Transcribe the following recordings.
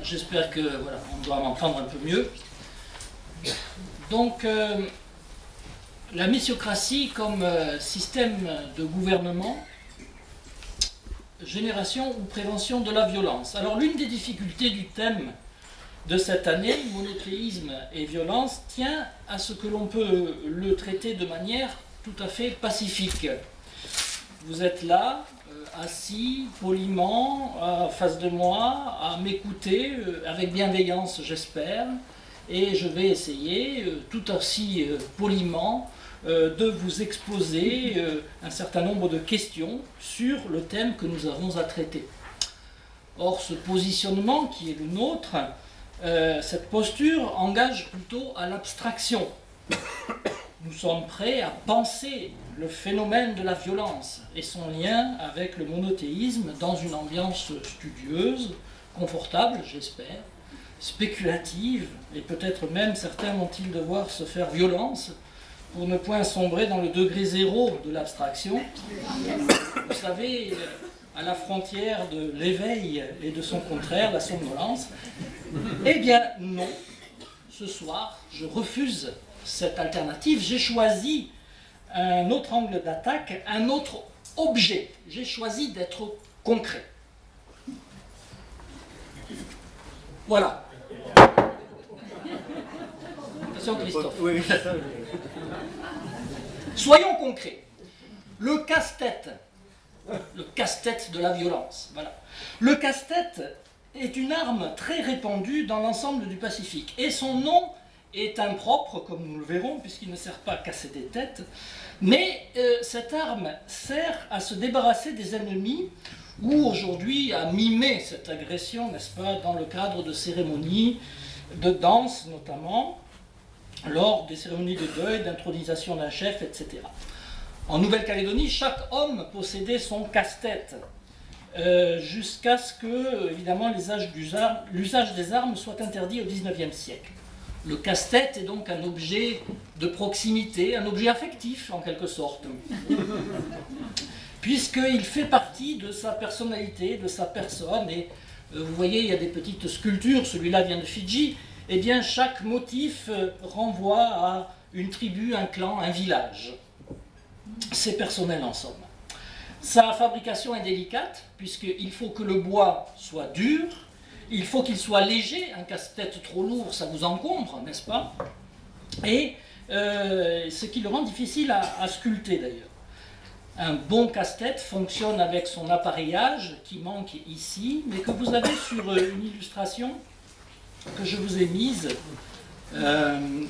J'espère que voilà, on doit m'entendre un peu mieux. Donc, la missiocratie comme système de gouvernement, génération ou prévention de la violence. Alors, l'une des difficultés du thème de cette année, monothéisme et violence, tient à ce que l'on peut le traiter de manière tout à fait pacifique. Vous êtes là, assis, poliment, en face de moi, à m'écouter, avec bienveillance j'espère, et je vais essayer, tout aussi poliment, de vous exposer un certain nombre de questions sur le thème que nous avons à traiter. Or, ce positionnement qui est le nôtre, cette posture engage plutôt à l'abstraction. Nous sommes prêts à penser le phénomène de la violence et son lien avec le monothéisme dans une ambiance studieuse, confortable, j'espère, spéculative, et peut-être même certains vont-ils devoir se faire violence pour ne point sombrer dans le degré zéro de l'abstraction. Vous savez, à la frontière de l'éveil et de son contraire, la somnolence. Eh bien non, ce soir, je refuse cette alternative. J'ai choisi un autre angle d'attaque, un autre objet. J'ai choisi d'être concret. Voilà. Attention Christophe. Oui. Soyons concrets. Le casse-tête de la violence. Voilà. Le casse-tête est une arme très répandue dans l'ensemble du Pacifique. Et son nom est impropre, comme nous le verrons, puisqu'il ne sert pas à casser des têtes. Mais cette arme sert à se débarrasser des ennemis, ou aujourd'hui à mimer cette agression, n'est-ce pas, dans le cadre de cérémonies, de danse notamment, lors des cérémonies de deuil, d'intronisation d'un chef, etc. En Nouvelle-Calédonie, chaque homme possédait son casse-tête, jusqu'à ce que, évidemment, l'usage des armes soit interdit au XIXe siècle. Le casse-tête est donc un objet de proximité, un objet affectif en quelque sorte, puisqu'il fait partie de sa personnalité, de sa personne, et vous voyez, il y a des petites sculptures, celui-là vient de Fidji, et bien chaque motif renvoie à une tribu, un clan, un village. C'est personnel en somme. Sa fabrication est délicate, puisqu'il faut que le bois soit dur, il faut qu'il soit léger, un casse-tête trop lourd, ça vous encombre, n'est-ce pas? Et ce qui le rend difficile à sculpter d'ailleurs. Un bon casse-tête fonctionne avec son appareillage, qui manque ici, mais que vous avez sur une illustration que je vous ai mise.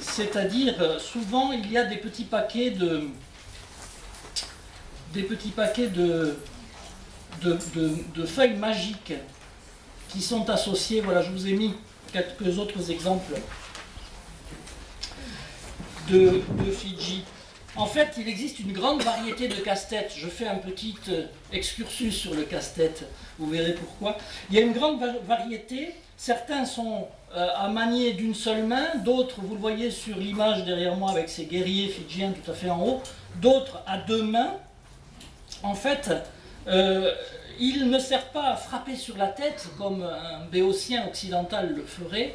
C'est-à-dire, souvent, il y a des petits paquets de feuilles magiques qui sont associées. Voilà, je vous ai mis quelques autres exemples de Fidji. En fait, il existe une grande variété de casse-têtes. Je fais un petit excursus sur le casse-tête, vous verrez pourquoi. Il y a une grande variété. Certains sont à manier d'une seule main, d'autres, vous le voyez sur l'image derrière moi avec ces guerriers fidjiens tout à fait en haut, d'autres à deux mains. En fait, ils ne servent pas à frapper sur la tête comme un béotien occidental le ferait.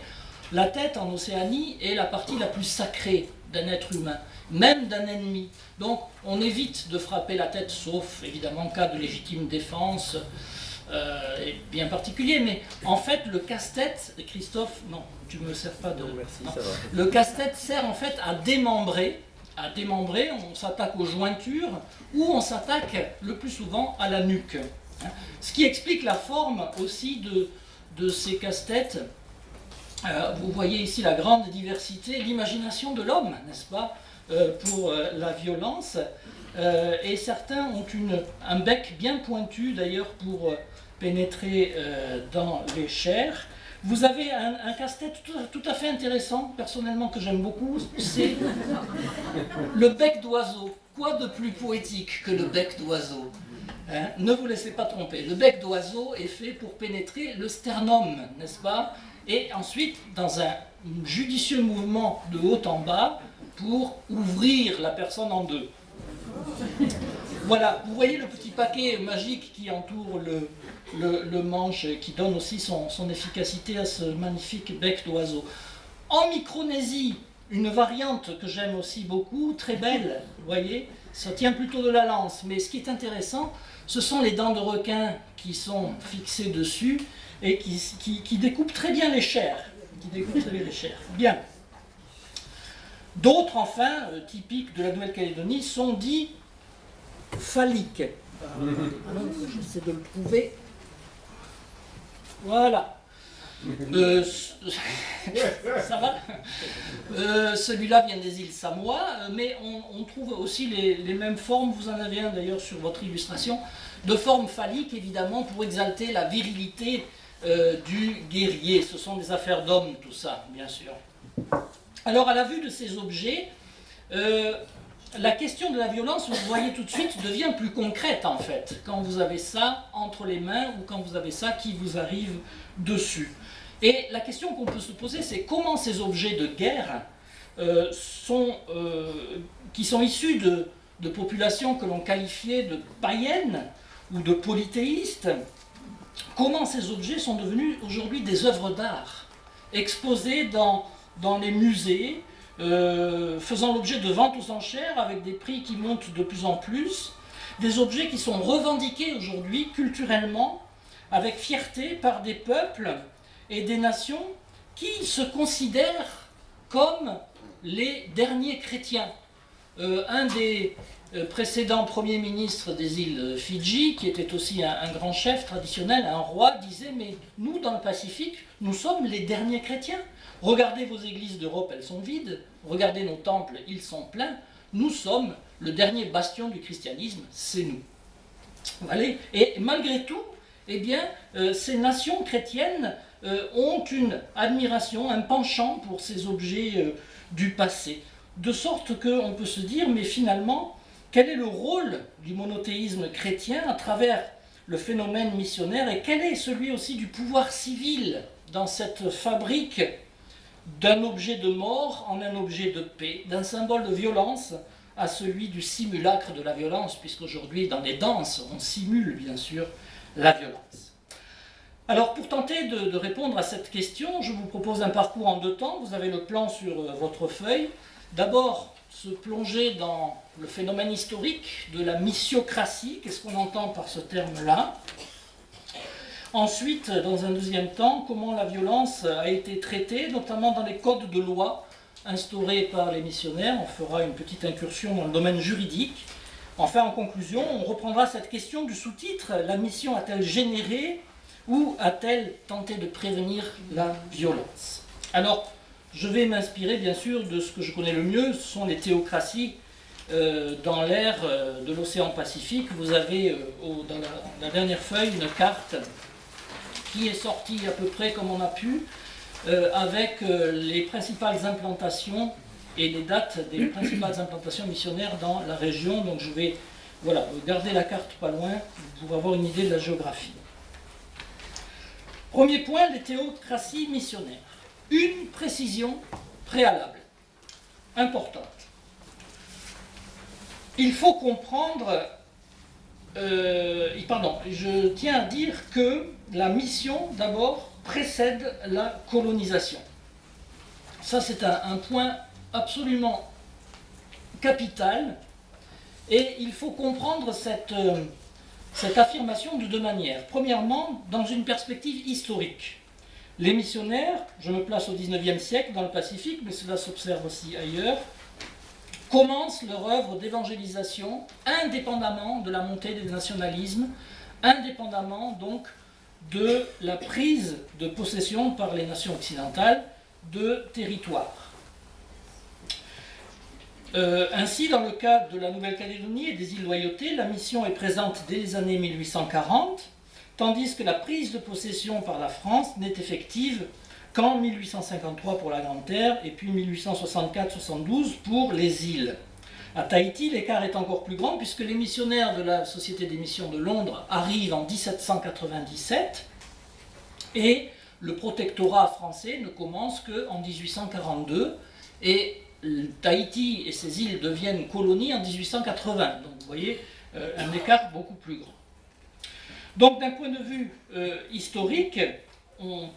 La tête en Océanie est la partie la plus sacrée d'un être humain, même d'un ennemi. Donc on évite de frapper la tête, sauf évidemment en cas de légitime défense, et bien particulier. Mais en fait le casse-tête, Christophe, non, tu ne me sers pas de... Non, merci, non. ça va. Le casse-tête sert en fait à démembrer. On s'attaque aux jointures ou on s'attaque le plus souvent à la nuque. Ce qui explique la forme aussi de ces casse-têtes. Vous voyez ici la grande diversité, l'imagination de l'homme, n'est-ce pas, pour la violence. Et certains ont un bec bien pointu d'ailleurs pour pénétrer dans les chairs. Vous avez un casse-tête tout à fait intéressant, personnellement, que j'aime beaucoup, c'est le bec d'oiseau. Quoi de plus poétique que le bec d'oiseau, hein? Ne vous laissez pas tromper. Le bec d'oiseau est fait pour pénétrer le sternum, n'est-ce pas? Et ensuite, dans un judicieux mouvement de haut en bas, pour ouvrir la personne en deux. Voilà, vous voyez le petit paquet magique qui entoure le manche, qui donne aussi son efficacité à ce magnifique bec d'oiseau. En Micronésie, une variante que j'aime aussi beaucoup, très belle, vous voyez, ça tient plutôt de la lance, mais ce qui est intéressant, ce sont les dents de requin qui sont fixées dessus et qui découpent très bien les chairs. Bien. D'autres, enfin, typiques de la Nouvelle-Calédonie, sont dits phalliques. Alors, j'essaie de le trouver. Voilà. Ça va. Celui-là vient des îles Samoa, mais on trouve aussi les mêmes formes, vous en avez un d'ailleurs sur votre illustration, de formes phalliques évidemment pour exalter la virilité du guerrier. Ce sont des affaires d'hommes tout ça, bien sûr. Alors à la vue de ces objets, la question de la violence, vous voyez tout de suite, devient plus concrète en fait, quand vous avez ça entre les mains ou quand vous avez ça qui vous arrive dessus. Et la question qu'on peut se poser, c'est comment ces objets de guerre qui sont issus de populations que l'on qualifiait de païennes ou de polythéistes, comment ces objets sont devenus aujourd'hui des œuvres d'art, exposées dans les musées, faisant l'objet de ventes aux enchères avec des prix qui montent de plus en plus, des objets qui sont revendiqués aujourd'hui culturellement avec fierté par des peuples et des nations qui se considèrent comme les derniers chrétiens. Un des précédents premiers ministres des îles Fidji, qui était aussi un grand chef traditionnel, un roi, disait « Mais nous, dans le Pacifique, nous sommes les derniers chrétiens. Regardez vos églises d'Europe, elles sont vides. Regardez nos temples, ils sont pleins. Nous sommes le dernier bastion du christianisme, c'est nous. » Allez. Et malgré tout, eh bien, ces nations chrétiennes ont une admiration, un penchant pour ces objets du passé. De sorte qu'on peut se dire, mais finalement, quel est le rôle du monothéisme chrétien à travers le phénomène missionnaire et quel est celui aussi du pouvoir civil dans cette fabrique d'un objet de mort en un objet de paix, d'un symbole de violence à celui du simulacre de la violence, puisqu'aujourd'hui, dans les danses, on simule bien sûr la violence. Alors, pour tenter de répondre à cette question, je vous propose un parcours en 2 temps. Vous avez le plan sur votre feuille. D'abord, se plonger dans le phénomène historique de la missiocratie. Qu'est-ce qu'on entend par ce terme-là? Ensuite, dans un 2e temps, comment la violence a été traitée, notamment dans les codes de loi instaurés par les missionnaires. On fera une petite incursion dans le domaine juridique. Enfin, en conclusion, on reprendra cette question du sous-titre « La mission a-t-elle généré ou a-t-elle tenté de prévenir la violence ?» Alors, je vais m'inspirer bien sûr de ce que je connais le mieux, ce sont les théocraties dans l'ère de l'océan Pacifique. Vous avez dans la dernière feuille une carte qui est sortie à peu près comme on a pu, avec les principales implantations et les dates des principales implantations missionnaires dans la région. Donc je vais garder la carte pas loin pour avoir une idée de la géographie. Premier point, les théocraties missionnaires. Une précision préalable, importante. Il faut comprendre, je tiens à dire que la mission, d'abord, précède la colonisation. Ça, c'est un point absolument capital, et il faut comprendre cette affirmation de 2 manières. Premièrement, dans une perspective historique. Les missionnaires, je me place au XIXe siècle dans le Pacifique, mais cela s'observe aussi ailleurs, commencent leur œuvre d'évangélisation indépendamment de la montée des nationalismes, indépendamment donc de la prise de possession par les nations occidentales de territoires. Ainsi, dans le cas de la Nouvelle-Calédonie et des îles Loyauté, la mission est présente dès les années 1840, tandis que la prise de possession par la France n'est effective qu'en 1853 pour la Grande-Terre et puis 1864-72 pour les îles. À Tahiti, l'écart est encore plus grand puisque les missionnaires de la Société des missions de Londres arrivent en 1797 et le protectorat français ne commence qu'en 1842 et Tahiti et ses îles deviennent colonies en 1880. Donc vous voyez, un écart beaucoup plus grand. Donc d'un point de vue historique, on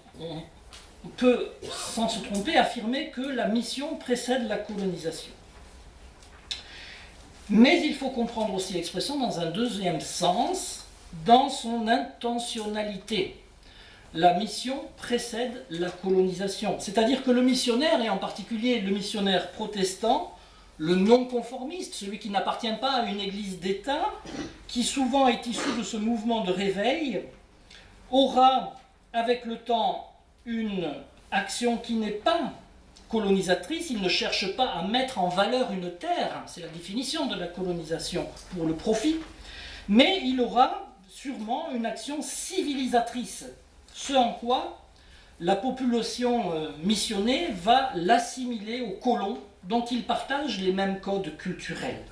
peut, sans se tromper, affirmer que la mission précède la colonisation. Mais il faut comprendre aussi l'expression dans un deuxième sens, dans son intentionnalité. La mission précède la colonisation. C'est-à-dire que le missionnaire, et en particulier le missionnaire protestant, le non-conformiste, celui qui n'appartient pas à une église d'État, qui souvent est issu de ce mouvement de réveil, aura avec le temps une action qui n'est pas colonisatrice. Il ne cherche pas à mettre en valeur une terre, c'est la définition de la colonisation, pour le profit, mais il aura sûrement une action civilisatrice, ce en quoi la population missionnée va l'assimiler aux colons dont il partage les mêmes codes culturels.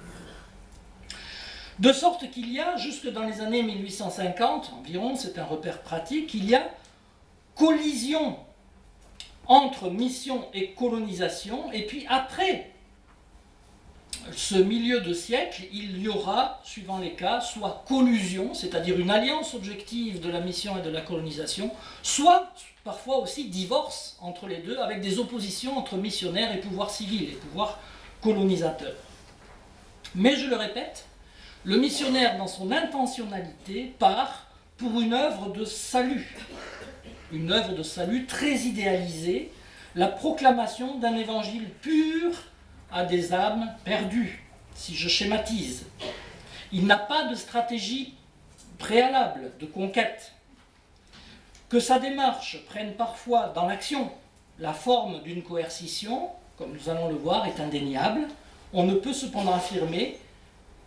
De sorte qu'il y a, jusque dans les années 1850 environ, c'est un repère pratique, il y a collision entre mission et colonisation, et puis après ce milieu de siècle, il y aura, suivant les cas, soit collusion, c'est-à-dire une alliance objective de la mission et de la colonisation, soit parfois aussi divorce entre les deux, avec des oppositions entre missionnaires et pouvoir civil, et pouvoir colonisateur. Mais je le répète, le missionnaire, dans son intentionnalité, part pour une œuvre de salut très idéalisée, la proclamation d'un évangile pur à des âmes perdues, si je schématise. Il n'a pas de stratégie préalable de conquête. Que sa démarche prenne parfois dans l'action la forme d'une coercition, comme nous allons le voir, est indéniable. On ne peut cependant affirmer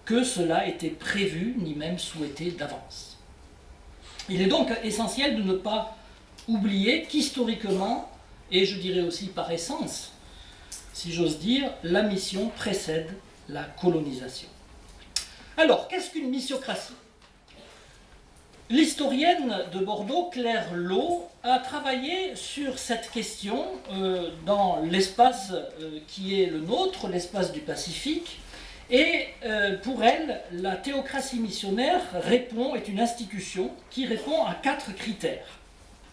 que cela était prévu, ni même souhaité d'avance. Il est donc essentiel de ne pas oublier qu'historiquement, et je dirais aussi par essence, si j'ose dire, la mission précède la colonisation. Alors, qu'est-ce qu'une missiocratie ? L'historienne de Bordeaux, Claire Lowe, a travaillé sur cette question dans l'espace qui est le nôtre, l'espace du Pacifique, et pour elle, la théocratie missionnaire est une institution qui répond à 4 critères.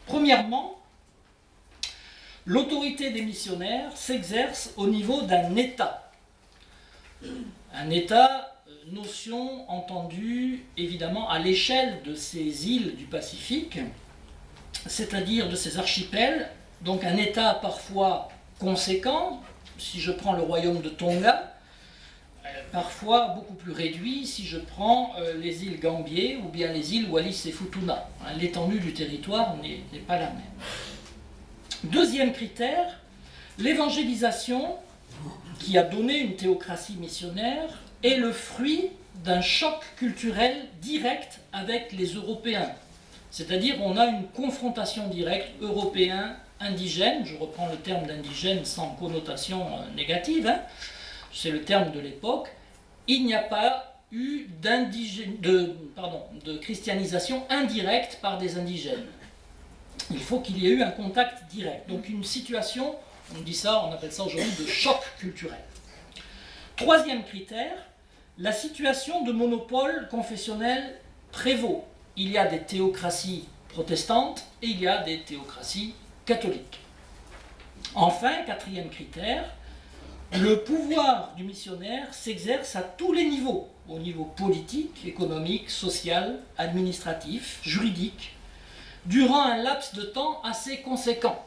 Premièrement, l'autorité des missionnaires s'exerce au niveau d'un État. Un État, notion entendue évidemment à l'échelle de ces îles du Pacifique, c'est-à-dire de ces archipels, donc un État parfois conséquent, si je prends le royaume de Tonga, parfois beaucoup plus réduit si je prends les îles Gambier ou bien les îles Wallis et Futuna. L'étendue du territoire n'est pas la même. Deuxième critère, l'évangélisation qui a donné une théocratie missionnaire est le fruit d'un choc culturel direct avec les Européens. C'est-à-dire on a une confrontation directe européen-indigène, je reprends le terme d'indigène sans connotation négative, c'est le terme de l'époque. Il n'y a pas eu de christianisation indirecte par des indigènes. Il faut qu'il y ait eu un contact direct. Donc une situation, on dit ça, on appelle ça aujourd'hui de choc culturel. Troisième critère, la situation de monopole confessionnel prévaut. Il y a des théocraties protestantes et il y a des théocraties catholiques. Enfin, quatrième critère, le pouvoir du missionnaire s'exerce à tous les niveaux, au niveau politique, économique, social, administratif, juridique, durant un laps de temps assez conséquent.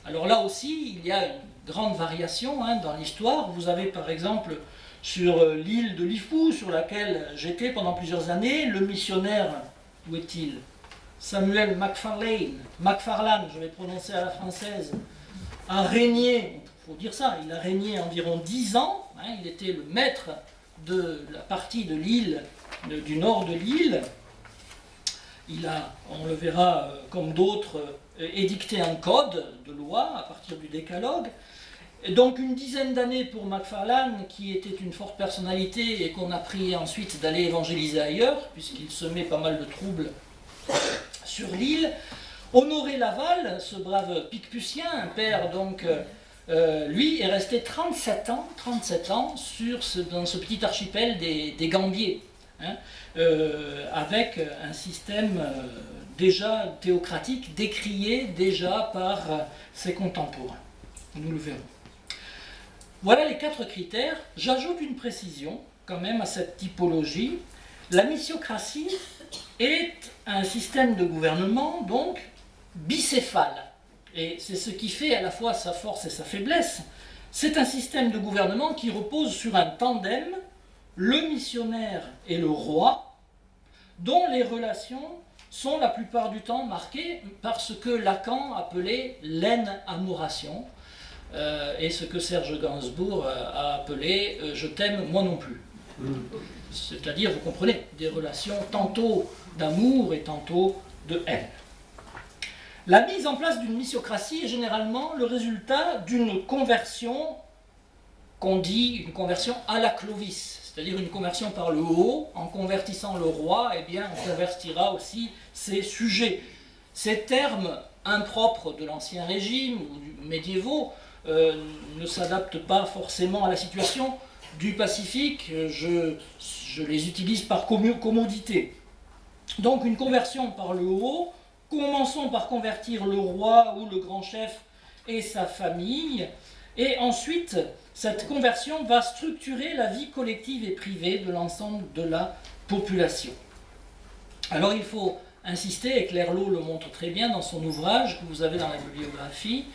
Alors là aussi, il y a une grande variation dans l'histoire. Vous avez par exemple sur l'île de Lifou, sur laquelle j'étais pendant plusieurs années, le missionnaire, où est-il ? Samuel McFarlane, je vais prononcer à la française, a régné, il faut dire ça, il a régné environ 10 ans, il était le maître de la partie de l'île, du nord de l'île. Il a, on le verra comme d'autres, édicté un code de loi à partir du décalogue. Et donc une dizaine d'années pour McFarlane, qui était une forte personnalité et qu'on a prié ensuite d'aller évangéliser ailleurs, puisqu'il semait pas mal de troubles sur l'île. Honoré Laval, ce brave Picpusien, un père donc, lui est resté 37 ans dans ce petit archipel des Gambiers. hein, avec un système déjà théocratique, décrié déjà par ses contemporains. Nous le verrons. Voilà les 4 critères. J'ajoute une précision quand même à cette typologie. La missiocratie est un système de gouvernement donc bicéphale. Et c'est ce qui fait à la fois sa force et sa faiblesse. C'est un système de gouvernement qui repose sur un tandem, le missionnaire et le roi, dont les relations sont la plupart du temps marquées par ce que Lacan appelait l'aine-amoration, et ce que Serge Gainsbourg a appelé « je t'aime, moi non plus ». C'est-à-dire, vous comprenez, des relations tantôt d'amour et tantôt de haine. La mise en place d'une missiocratie est généralement le résultat d'une conversion qu'on dit une conversion à la Clovis, c'est-à-dire une conversion par le haut. En convertissant le roi, eh bien, on convertira aussi ses sujets. Ces termes impropres de l'Ancien Régime ou médiévaux ne s'adaptent pas forcément à la situation du Pacifique. Je les utilise par commodité. Donc une conversion par le haut. Commençons par convertir le roi ou le grand chef et sa famille, et ensuite cette conversion va structurer la vie collective et privée de l'ensemble de la population. Alors il faut insister, et Clairlot le montre très bien dans son ouvrage que vous avez dans la bibliographie,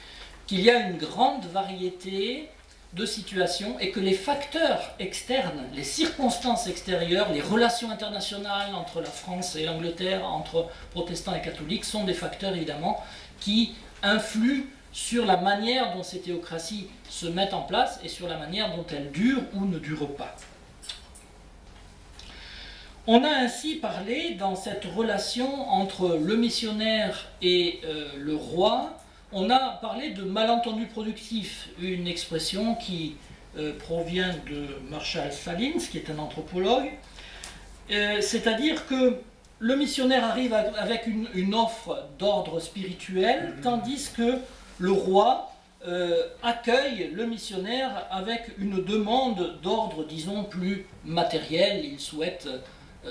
qu'il y a une grande variété de situations et que les facteurs externes, les circonstances extérieures, les relations internationales entre la France et l'Angleterre, entre protestants et catholiques, sont des facteurs évidemment qui influent sur la manière dont ces théocraties se mettent en place et sur la manière dont elles durent ou ne durent pas. On a ainsi parlé dans cette relation entre le missionnaire et le roi. On a parlé de malentendu productif, une expression qui provient de Marshall Salins, qui est un anthropologue. C'est-à-dire que le missionnaire arrive avec une offre d'ordre spirituel, tandis que le roi accueille le missionnaire avec une demande d'ordre, disons, plus matériel. Il souhaite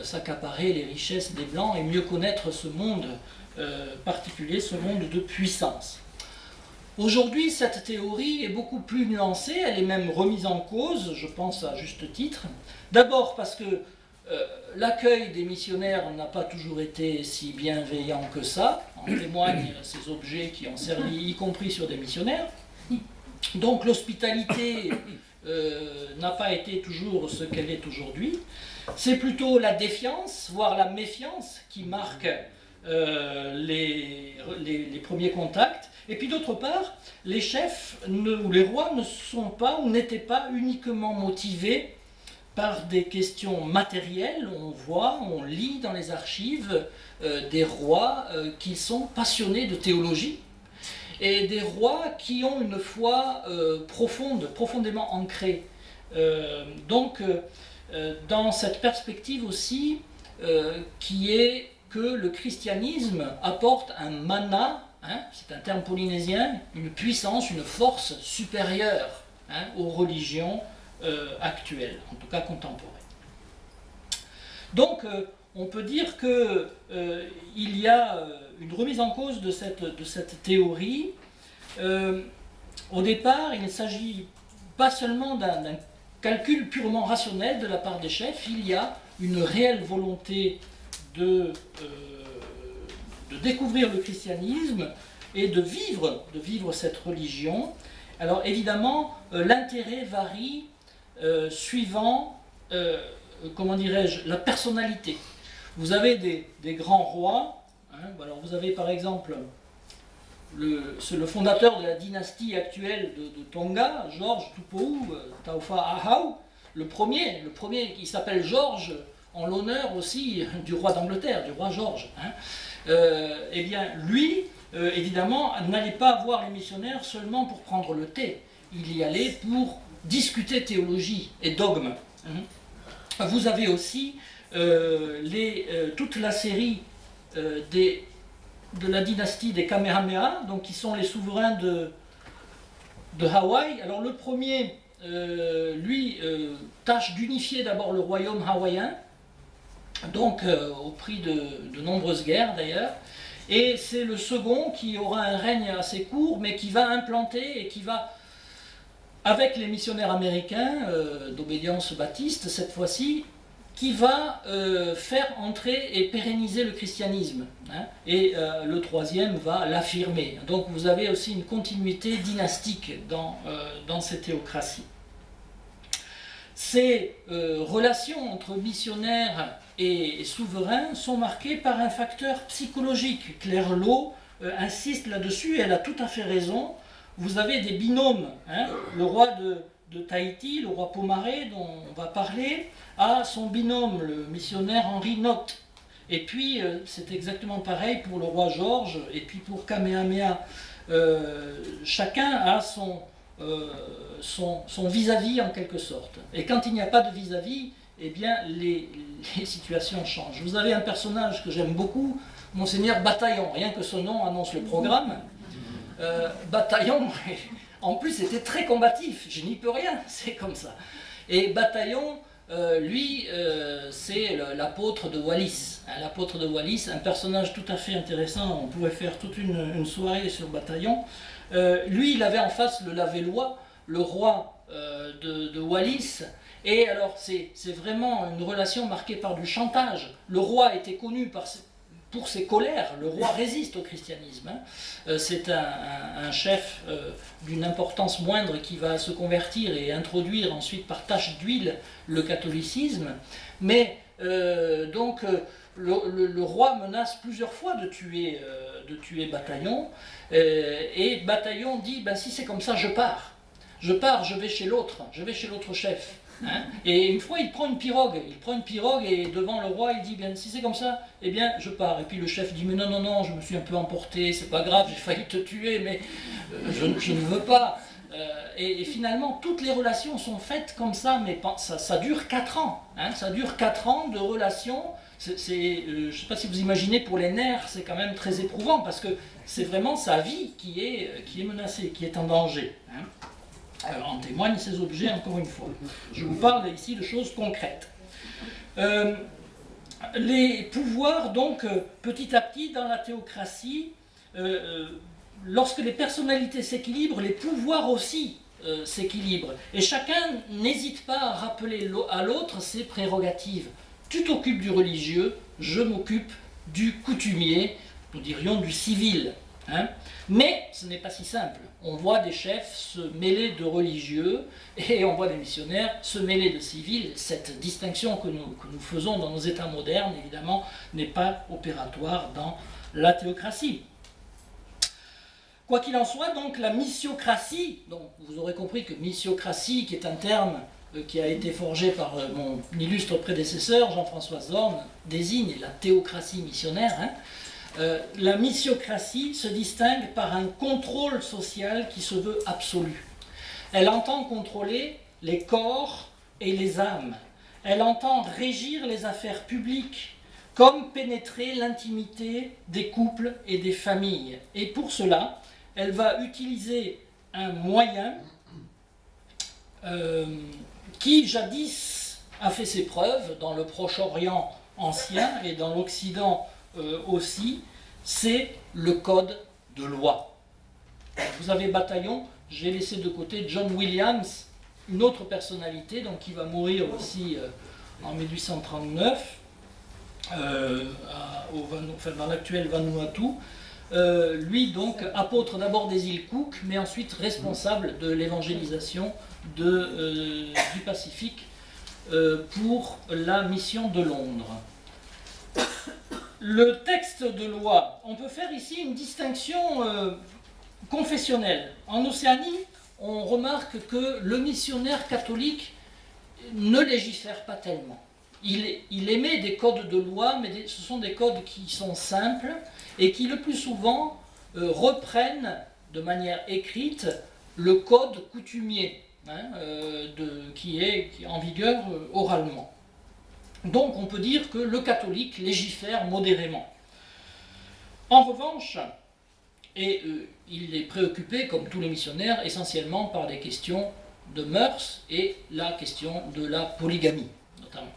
s'accaparer les richesses des Blancs et mieux connaître ce monde particulier, ce monde de puissance. Aujourd'hui, cette théorie est beaucoup plus nuancée, elle est même remise en cause, je pense à juste titre. D'abord parce que l'accueil des missionnaires n'a pas toujours été si bienveillant que ça, en témoignent ces objets qui ont servi, y compris sur des missionnaires. Donc l'hospitalité n'a pas été toujours ce qu'elle est aujourd'hui. C'est plutôt la défiance, voire la méfiance qui marque les premiers contacts. Et puis d'autre part, les chefs ou les rois ne sont pas ou n'étaient pas uniquement motivés par des questions matérielles. On voit, on lit dans les archives des rois qui sont passionnés de théologie et des rois qui ont une foi profonde, profondément ancrée. Donc, dans cette perspective aussi, qui est que le christianisme apporte un mana, hein, c'est un terme polynésien, une puissance, une force supérieure aux religions actuelles, en tout cas contemporaines. Donc on peut dire qu'il y a une remise en cause de cette théorie. Au départ, il ne s'agit pas seulement d'un calcul purement rationnel de la part des chefs, il y a une réelle volonté de découvrir le christianisme et de vivre cette religion. Alors évidemment, l'intérêt varie suivant, comment dirais-je, la personnalité. Vous avez des grands rois, hein, alors vous avez par exemple le fondateur de la dynastie actuelle de Tonga, George Tupou Taufa Ahau, le premier qui s'appelle George en l'honneur aussi du roi d'Angleterre, du roi George. Hein. Eh bien, lui, évidemment, n'allait pas voir les missionnaires seulement pour prendre le thé. Il y allait pour discuter théologie et dogme. Hein. Vous avez aussi toute la série de la dynastie des Kamehameha, donc qui sont les souverains de Hawaï. Alors le premier, lui, tâche d'unifier d'abord le royaume hawaïen, donc au prix de nombreuses guerres d'ailleurs. Et c'est le second qui aura un règne assez court, mais qui va implanter et qui va, avec les missionnaires américains d'obédience baptiste cette fois-ci, qui va faire entrer et pérenniser le christianisme. Hein, et le troisième va l'affirmer. Donc vous avez aussi une continuité dynastique dans ces théocraties. Ces relations entre missionnaires et souverains sont marquées par un facteur psychologique. Claire Lowe insiste là-dessus et elle a tout à fait raison. Vous avez des binômes. Hein, le roi de Tahiti, le roi Pomaré, dont on va parler, a son binôme, le missionnaire Henri Notte. Et puis, c'est exactement pareil pour le roi George et puis pour Kamehameha. Chacun a son vis-à-vis en quelque sorte. Et quand il n'y a pas de vis-à-vis, eh bien, les situations changent. Vous avez un personnage que j'aime beaucoup, Monseigneur Bataillon. Rien que son nom annonce le programme. Bataillon, en plus, était très combatif. Je n'y peux rien, c'est comme ça. Et Bataillon, lui, c'est l'apôtre de Wallis. Hein, l'apôtre de Wallis, un personnage tout à fait intéressant. On pourrait faire toute une soirée sur Bataillon. Lui, il avait en face le Lavellois, le roi de Wallis. Et alors, c'est vraiment une relation marquée par du chantage. Le roi était connu pour ses colères. Le roi résiste au christianisme. Hein. C'est un chef d'une importance moindre qui va se convertir et introduire ensuite par tache d'huile le catholicisme. Mais donc, le roi menace plusieurs fois de tuer Bataillon. Et Bataillon dit, ben, si c'est comme ça, je pars. Je pars, je vais chez l'autre chef. Hein, et une fois, il prend une pirogue et devant le roi, il dit, bien, si c'est comme ça, eh bien, je pars. Et puis le chef dit, mais non, non, non, je me suis un peu emporté, c'est pas grave, j'ai failli te tuer, mais je ne veux pas. Et finalement, toutes les relations sont faites comme ça, mais ça dure 4 ans. Hein, ça dure 4 ans de relations. Je ne sais pas si vous imaginez, pour les nerfs, c'est quand même très éprouvant, parce que c'est vraiment sa vie qui est menacée, qui est en danger. Hein. Alors, en témoignent ces objets, encore une fois. Je vous parle ici de choses concrètes. Les pouvoirs, donc, petit à petit, dans la théocratie, lorsque les personnalités s'équilibrent, les pouvoirs aussi s'équilibrent. Et chacun n'hésite pas à rappeler à l'autre ses prérogatives. Tu t'occupes du religieux, je m'occupe du coutumier, nous dirions du civil. Hein. Mais ce n'est pas si simple. On voit des chefs se mêler de religieux et on voit des missionnaires se mêler de civils. Cette distinction que nous faisons dans nos États modernes, évidemment, n'est pas opératoire dans la théocratie. Quoi qu'il en soit, donc, la missiocratie, donc vous aurez compris que missiocratie, qui est un terme qui a été forgé par mon illustre prédécesseur, Jean-François Zorn, désigne la théocratie missionnaire. Hein. La missiocratie se distingue par un contrôle social qui se veut absolu. Elle entend contrôler les corps et les âmes. Elle entend régir les affaires publiques, comme pénétrer l'intimité des couples et des familles. Et pour cela, elle va utiliser un moyen qui jadis a fait ses preuves dans le Proche-Orient ancien et dans l'Occident aussi, c'est le code de loi. Vous avez Bataillon, j'ai laissé de côté John Williams, une autre personnalité, donc qui va mourir aussi en 1839, dans l'actuel Vanuatu. Lui donc apôtre d'abord des îles Cook, mais ensuite responsable de l'évangélisation du Pacifique pour la mission de Londres. Le texte de loi, on peut faire ici une distinction confessionnelle. En Océanie, on remarque que le missionnaire catholique ne légifère pas tellement. Il émet des codes de loi, mais ce sont des codes qui sont simples et qui le plus souvent reprennent de manière écrite le code coutumier qui est en vigueur oralement. Donc on peut dire que le catholique légifère modérément. En revanche, il est préoccupé, comme tous les missionnaires, essentiellement par des questions de mœurs et la question de la polygamie, notamment.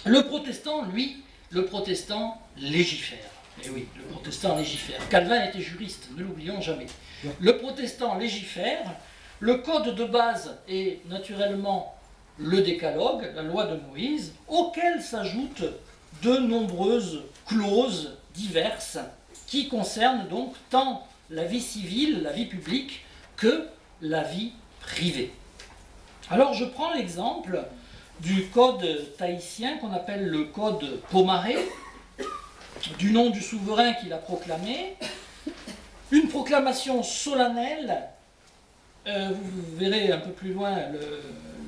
Le protestant, lui, le protestant légifère. Et oui, le protestant légifère. Calvin était juriste, ne l'oublions jamais. Le protestant légifère. Le code de base est naturellement le décalogue, la loi de Moïse, auquel s'ajoutent de nombreuses clauses diverses qui concernent donc tant la vie civile, la vie publique, que la vie privée. Alors je prends l'exemple du code tahitien qu'on appelle le code Pomaré, du nom du souverain qui l'a proclamé. Une proclamation solennelle, vous verrez un peu plus loin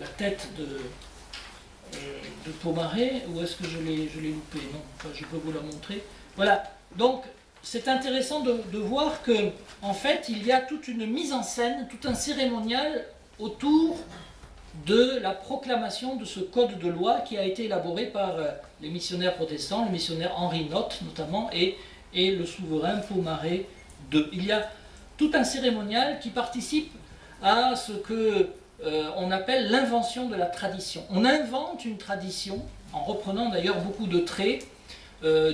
la tête de Pomaré, ou est-ce que je l'ai loupé? Non, enfin, je peux vous la montrer. Voilà, donc c'est intéressant de voir que en fait il y a toute une mise en scène, tout un cérémonial autour de la proclamation de ce code de loi qui a été élaboré par les missionnaires protestants, le missionnaire Henri Notte notamment, et le souverain Pomaré II. Il y a tout un cérémonial qui participe à ce que on appelle l'invention de la tradition. On invente une tradition en reprenant d'ailleurs beaucoup de traits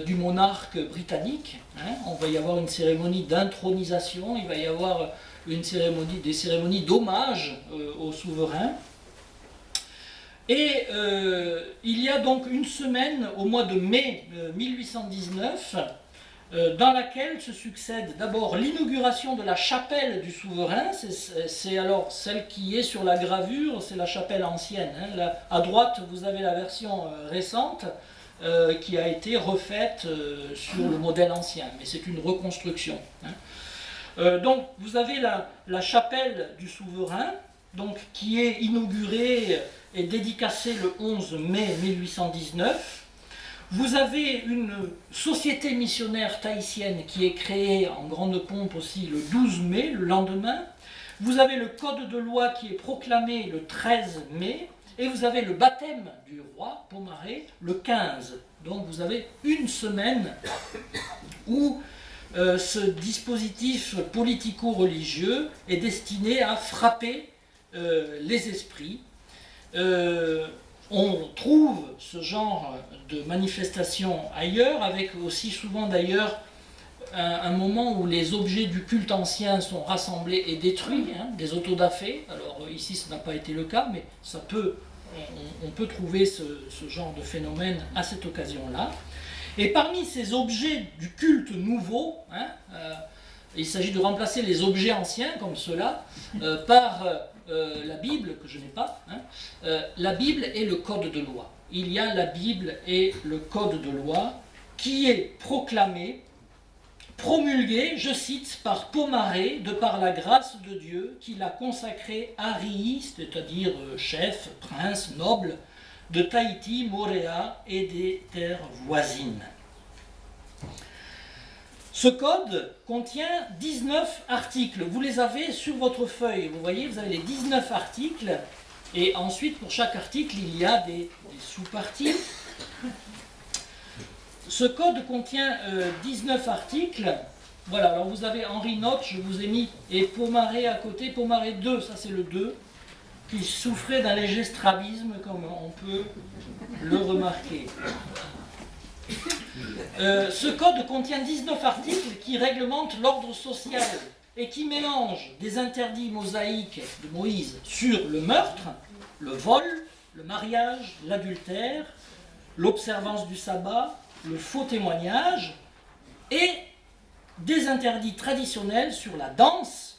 du monarque britannique. Hein. On va y avoir une cérémonie d'intronisation, il va y avoir des cérémonies d'hommage au souverain. Et il y a donc une semaine, au mois de mai 1819, dans laquelle se succède d'abord l'inauguration de la chapelle du souverain. C'est alors celle qui est sur la gravure, c'est la chapelle ancienne. Hein. Là, à droite, vous avez la version récente qui a été refaite sur le modèle ancien, mais c'est une reconstruction. Hein. Donc vous avez la chapelle du souverain, donc, qui est inaugurée et dédicacée le 11 mai 1819. Vous avez une société missionnaire tahitienne qui est créée en grande pompe aussi le 12 mai, le lendemain. Vous avez le code de loi qui est proclamé le 13 mai. Et vous avez le baptême du roi Pomaré le 15. Donc vous avez une semaine où ce dispositif politico-religieux est destiné à frapper les esprits. On trouve ce genre de manifestation ailleurs, avec aussi souvent d'ailleurs un moment où les objets du culte ancien sont rassemblés et détruits, hein, des autodafés. Alors ici ce n'a pas été le cas, mais ça peut, on peut trouver ce genre de phénomène à cette occasion-là. Et parmi ces objets du culte nouveau, hein, il s'agit de remplacer les objets anciens comme ceux-là par la Bible, que je n'ai pas, hein, la Bible et le code de loi. Il y a la Bible et le code de loi qui est proclamé, promulgué, je cite, par Pomaré, de par la grâce de Dieu, qui l'a consacré Arii, c'est-à-dire chef, prince, noble, de Tahiti, Moorea et des terres voisines. Ce code contient 19 articles. Vous les avez sur votre feuille. Vous voyez, vous avez les 19 articles. Et ensuite, pour chaque article, il y a des sous-parties. Ce code contient 19 articles. Voilà, alors vous avez Henri Notte, je vous ai mis, et Pomaré à côté. Pomaré II, ça c'est le 2, qui souffrait d'un léger strabisme, comme on peut le remarquer. Ce code contient 19 articles qui réglementent l'ordre social et qui mélangent des interdits mosaïques de Moïse sur le meurtre, le vol, le mariage, l'adultère, l'observance du sabbat, le faux témoignage, et des interdits traditionnels sur la danse,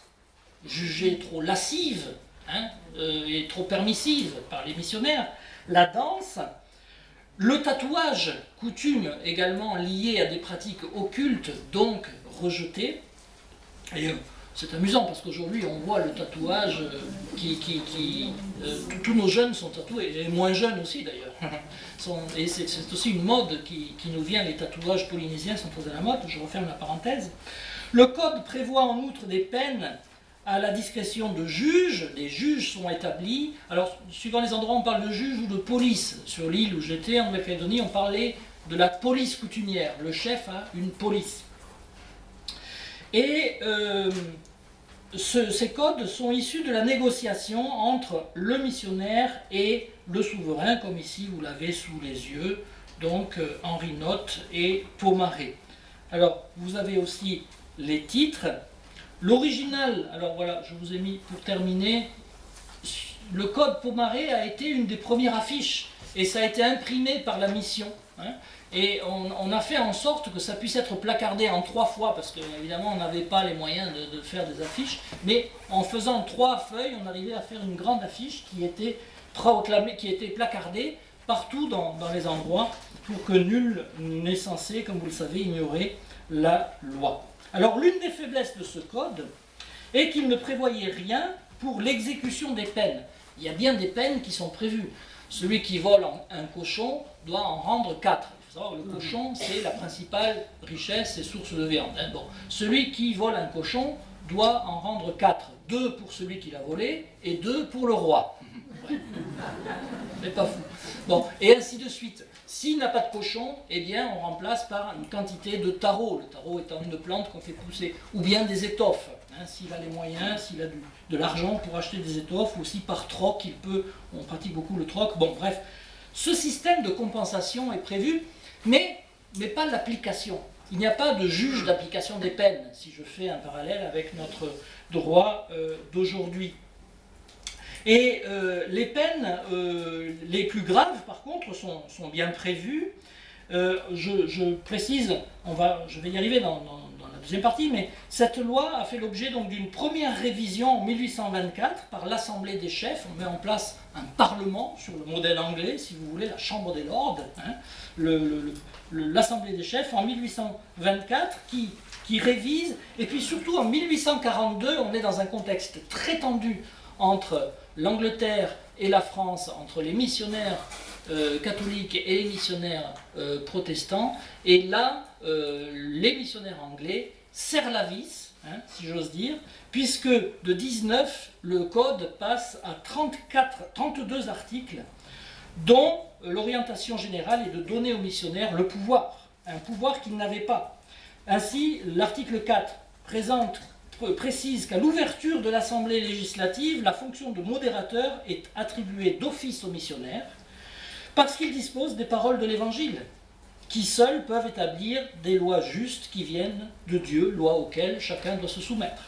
jugée trop lascive et trop permissive par les missionnaires, la danse, le tatouage, coutume également liée à des pratiques occultes, donc rejetées. Et c'est amusant parce qu'aujourd'hui on voit le tatouage tous nos jeunes sont tatoués, et moins jeunes aussi d'ailleurs. Et c'est aussi une mode qui nous vient, les tatouages polynésiens sont très à la mode, je referme la parenthèse. Le code prévoit en outre des peines à la discrétion de juges, les juges sont établis. Alors, suivant les endroits, on parle de juge ou de police. Sur l'île où j'étais, en Nouvelle-Calédonie, on parlait de la police coutumière. Le chef a une police. Et ces codes sont issus de la négociation entre le missionnaire et le souverain, comme ici vous l'avez sous les yeux, donc Henri Notte et Pomaré. Alors, vous avez aussi les titres. L'original, alors voilà, je vous ai mis pour terminer, le code Pomaré a été une des premières affiches et ça a été imprimé par la mission. Hein, et on a fait en sorte que ça puisse être placardé en 3 fois, parce qu'évidemment on n'avait pas les moyens de faire des affiches, mais en faisant 3 feuilles, on arrivait à faire une grande affiche qui était proclamée, qui était placardée partout dans les endroits, pour que nul n'est censé, comme vous le savez, ignorer la loi. Alors l'une des faiblesses de ce code est qu'il ne prévoyait rien pour l'exécution des peines. Il y a bien des peines qui sont prévues. Celui qui vole un cochon doit en rendre 4. Il faut savoir que le cochon, c'est la principale richesse et source de viande. Hein. Bon. Celui qui vole un cochon doit en rendre 4. 2 pour celui qui l'a volé et 2 pour le roi. Ouais. C'est pas fou. Bon, et ainsi de suite. S'il n'a pas de cochon, eh bien on remplace par une quantité de taro. Le taro étant une plante qu'on fait pousser. Ou bien des étoffes. Hein, s'il a les moyens, s'il a de l'argent pour acheter des étoffes, ou si par troc, on pratique beaucoup le troc. Bon, bref. Ce système de compensation est prévu, mais pas l'application. Il n'y a pas de juge d'application des peines, si je fais un parallèle avec notre droit d'aujourd'hui. Et les peines les plus graves, par contre, sont bien prévues. Je précise, je vais y arriver dans la deuxième partie, mais cette loi a fait l'objet d'une première révision en 1824 par l'Assemblée des chefs. On met en place un parlement sur le modèle anglais, si vous voulez, la Chambre des Lords, hein, l'Assemblée des chefs en 1824 qui révise, et puis surtout en 1842, on est dans un contexte très tendu entre l'Angleterre et la France, entre les missionnaires catholiques et les missionnaires protestants, et là, les missionnaires anglais serrent la vis, hein, si j'ose dire, puisque de 19, le code passe à 32 articles, dont l'orientation générale est de donner aux missionnaires le pouvoir, un pouvoir qu'ils n'avaient pas. Ainsi, l'article 4 précise qu'à l'ouverture de l'Assemblée législative, la fonction de modérateur est attribuée d'office aux missionnaires, parce qu'ils disposent des paroles de l'Évangile, qui seuls peuvent établir des lois justes qui viennent de Dieu, lois auxquelles chacun doit se soumettre.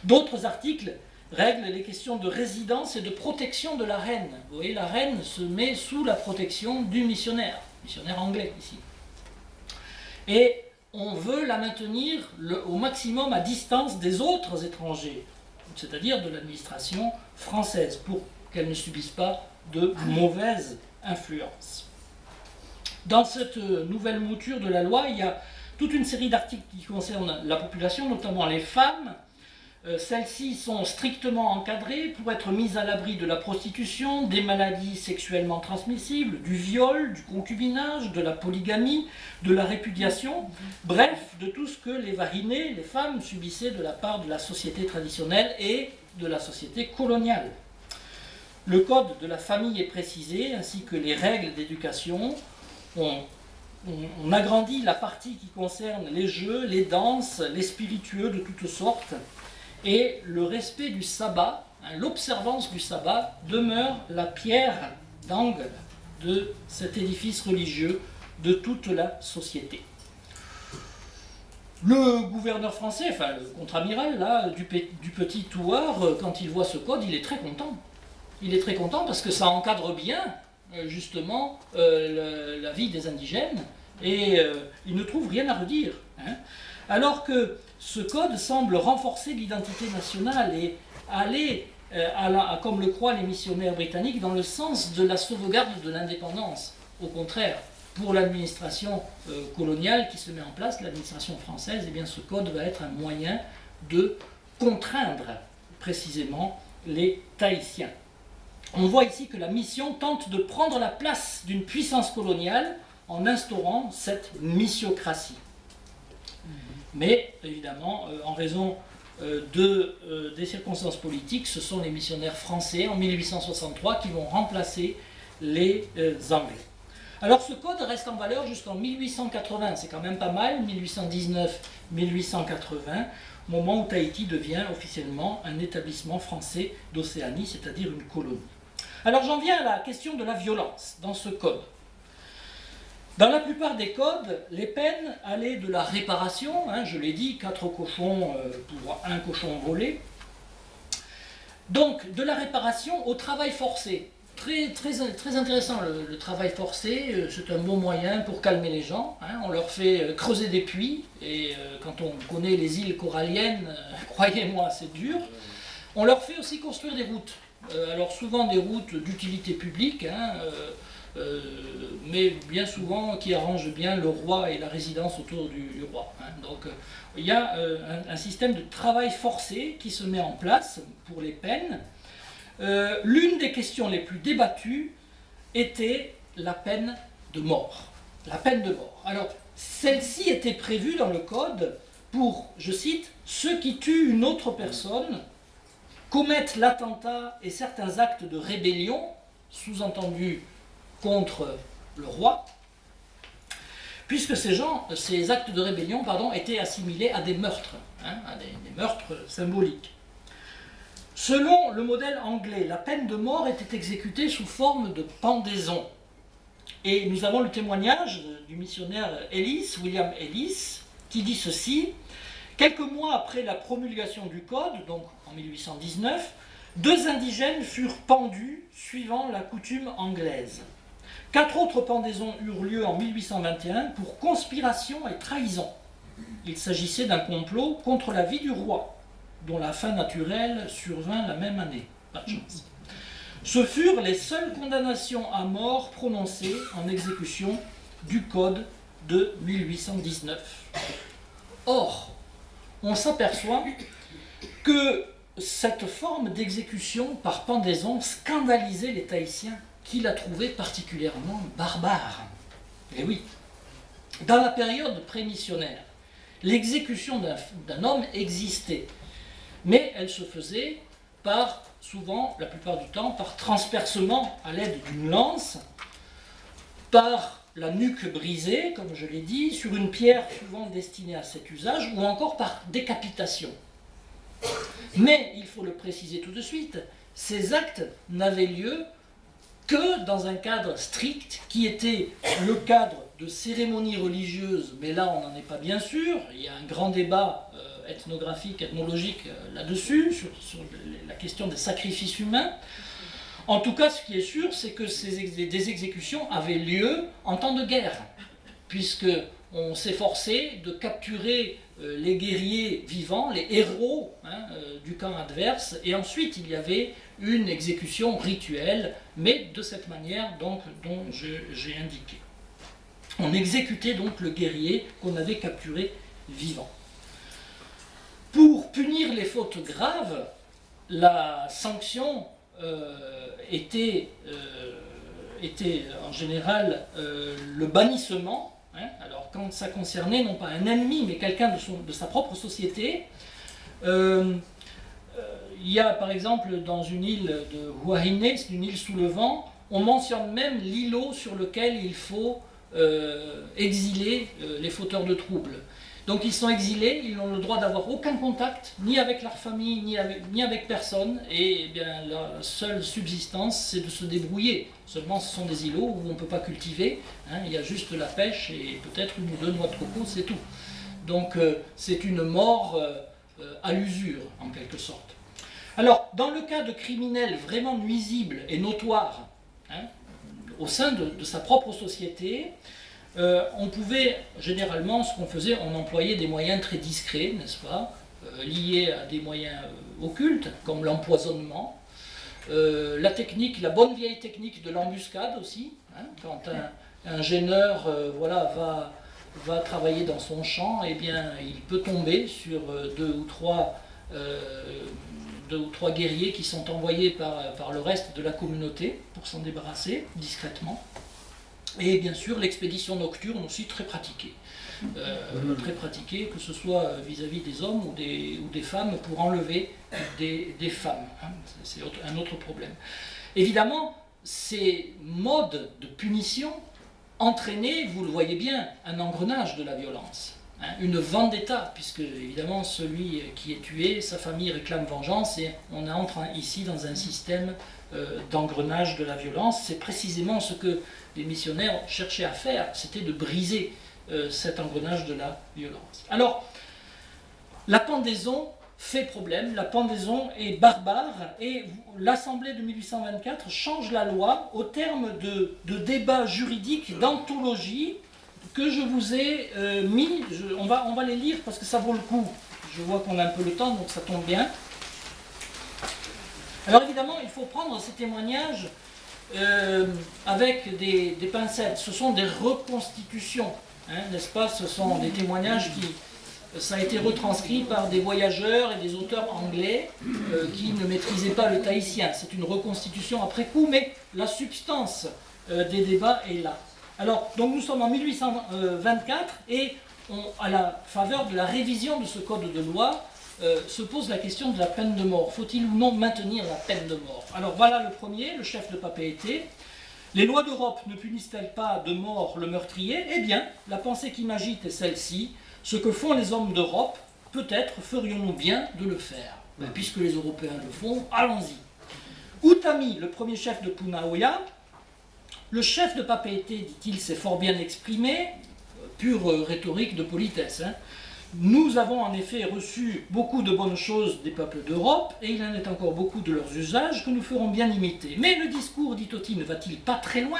D'autres articles règlent les questions de résidence et de protection de la reine. Vous voyez, la reine se met sous la protection du missionnaire anglais ici. Et on veut la maintenir au maximum à distance des autres étrangers, c'est-à-dire de l'administration française, pour qu'elle ne subisse pas de mauvaises influences. Dans cette nouvelle mouture de la loi, il y a toute une série d'articles qui concernent la population, notamment les femmes. Celles-ci sont strictement encadrées pour être mises à l'abri de la prostitution, des maladies sexuellement transmissibles, du viol, du concubinage, de la polygamie, de la répudiation, bref, de tout ce que les varinées, les femmes, subissaient de la part de la société traditionnelle et de la société coloniale. Le code de la famille est précisé, ainsi que les règles d'éducation. On agrandit la partie qui concerne les jeux, les danses, les spiritueux de toutes sortes, et le respect du sabbat, hein, l'observance du sabbat, demeure la pierre d'angle de cet édifice religieux de toute la société. Le gouverneur français, enfin le contre-amiral là, du petit Thouars, quand il voit ce code, il est très content. Il est très content parce que ça encadre bien justement la vie des indigènes, et il ne trouve rien à redire. Hein. Alors que ce code semble renforcer l'identité nationale et aller, comme le croient les missionnaires britanniques, dans le sens de la sauvegarde de l'indépendance. Au contraire, pour l'administration coloniale qui se met en place, l'administration française, eh bien, ce code va être un moyen de contraindre précisément les Tahitiens. On voit ici que la mission tente de prendre la place d'une puissance coloniale en instaurant cette missiocratie. Mais évidemment, en raison des circonstances politiques, ce sont les missionnaires français en 1863 qui vont remplacer les Anglais. Alors ce code reste en valeur jusqu'en 1880, c'est quand même pas mal, 1819-1880, moment où Tahiti devient officiellement un établissement français d'Océanie, c'est-à-dire une colonie. Alors j'en viens à la question de la violence dans ce code. Dans la plupart des codes, les peines allaient de la réparation, hein, je l'ai dit, 4 cochons pour un cochon volé. Donc de la réparation au travail forcé. Très intéressant le travail forcé, c'est un bon moyen pour calmer les gens. Hein. On leur fait creuser des puits, et quand on connaît les îles coralliennes, croyez-moi, c'est dur. On leur fait aussi construire des routes. Alors souvent des routes d'utilité publique, hein, mais bien souvent qui arrangent bien le roi et la résidence autour du roi. Hein. Donc il y a un système de travail forcé qui se met en place pour les peines. L'une des questions les plus débattues était la peine de mort. La peine de mort. Alors, celle-ci était prévue dans le code pour, je cite, « ceux qui tuent une autre personne, commettent l'attentat et certains actes de rébellion, sous-entendu contre le roi, puisque ces actes de rébellion étaient assimilés à des meurtres, hein, à des meurtres symboliques. Selon le modèle anglais, la peine de mort était exécutée sous forme de pendaison. Et nous avons le témoignage du missionnaire William Ellis, qui dit ceci: « Quelques mois après la promulgation du Code, donc en 1819, 2 indigènes furent pendus suivant la coutume anglaise. 4 autres pendaisons eurent lieu en 1821 pour conspiration et trahison. Il s'agissait d'un complot contre la vie du roi, dont la fin naturelle survint la même année. » Pas de chance. Ce furent les seules condamnations à mort prononcées en exécution du Code de 1819. Or, on s'aperçoit que cette forme d'exécution par pendaison scandalisait les Tahitiens, qui la trouvaient particulièrement barbare. Et oui, dans la période prémissionnaire, l'exécution d'un homme existait, mais elle se faisait souvent, la plupart du temps, par transpercement à l'aide d'une lance, par la nuque brisée, comme je l'ai dit, sur une pierre souvent destinée à cet usage, ou encore par décapitation. Mais, il faut le préciser tout de suite, ces actes n'avaient lieu que dans un cadre strict, qui était le cadre de cérémonies religieuses, mais là on n'en est pas bien sûr, il y a un grand débat ethnographique, ethnologique là-dessus, sur la question des sacrifices humains. En tout cas, ce qui est sûr, c'est que des exécutions avaient lieu en temps de guerre, puisqu'on s'efforçait de capturer les guerriers vivants, les héros du camp adverse, et ensuite il y avait une exécution rituelle, mais de cette manière dont j'ai indiqué. On exécutait donc le guerrier qu'on avait capturé vivant. Pour punir les fautes graves, la sanction était en général le bannissement. Alors quand ça concernait non pas un ennemi, mais quelqu'un de sa propre société, il y a par exemple dans une île de Huahine, c'est une île sous le vent, on mentionne même l'îlot sur lequel il faut exiler les fauteurs de troubles. Donc ils sont exilés, ils n'ont le droit d'avoir aucun contact, ni avec leur famille, ni avec personne, et eh bien, la seule subsistance, c'est de se débrouiller. Seulement, ce sont des îlots où on ne peut pas cultiver, il y a juste la pêche et peut-être 1 ou 2 noix de coco, c'est tout. Donc c'est une mort à l'usure, en quelque sorte. Alors, dans le cas de criminels vraiment nuisibles et notoires, au sein de sa propre société, on pouvait, généralement, ce qu'on faisait, on employait des moyens très discrets, n'est-ce pas, liés à des moyens occultes, comme l'empoisonnement, la bonne vieille technique de l'embuscade aussi, quand un gêneur va travailler dans son champ, eh bien, il peut tomber sur 2 ou 3 guerriers qui sont envoyés par le reste de la communauté pour s'en débarrasser discrètement. Et bien sûr, l'expédition nocturne aussi très pratiquée. Que ce soit vis-à-vis des hommes ou des femmes, pour enlever des femmes. C'est un autre problème. Évidemment, ces modes de punition entraînaient, vous le voyez bien, un engrenage de la violence. hein, une vendetta, puisque évidemment celui qui est tué, sa famille réclame vengeance, et on entre ici dans un système d'engrenage de la violence. C'est précisément ce que les missionnaires cherchaient à faire, c'était de briser cet engrenage de la violence. Alors, la pendaison fait problème, la pendaison est barbare, et l'Assemblée de 1824 change la loi au terme de débats juridiques, d'anthologie, que je vous ai mis. On va les lire parce que ça vaut le coup. Je vois qu'on a un peu le temps, donc ça tombe bien. Alors évidemment, il faut prendre ces témoignages avec des pincettes. Ce sont des reconstitutions, hein, n'est-ce pas? Ce sont des témoignages qui... Ça a été retranscrit par des voyageurs et des auteurs anglais qui ne maîtrisaient pas le tahitien. C'est une reconstitution après coup, mais la substance des débats est là. Alors, donc nous sommes en 1824 et à la faveur de la révision de ce code de loi, se pose la question de la peine de mort. Faut-il ou non maintenir la peine de mort? Alors voilà le premier, le chef de papeete. Les lois d'Europe ne punissent-elles pas de mort le meurtrier? Eh bien, la pensée qui m'agite est celle-ci. Ce que font les hommes d'Europe, peut-être ferions-nous bien de le faire. Ben, puisque les Européens le font, allons-y. Utami, le premier chef de Punaoya, le chef de papeete, dit-il, s'est fort bien exprimé, pure rhétorique de politesse, hein. Nous avons en effet reçu beaucoup de bonnes choses des peuples d'Europe, et il en est encore beaucoup de leurs usages que nous ferons bien imiter. Mais le discours d'Itoti ne va-t-il pas très loin?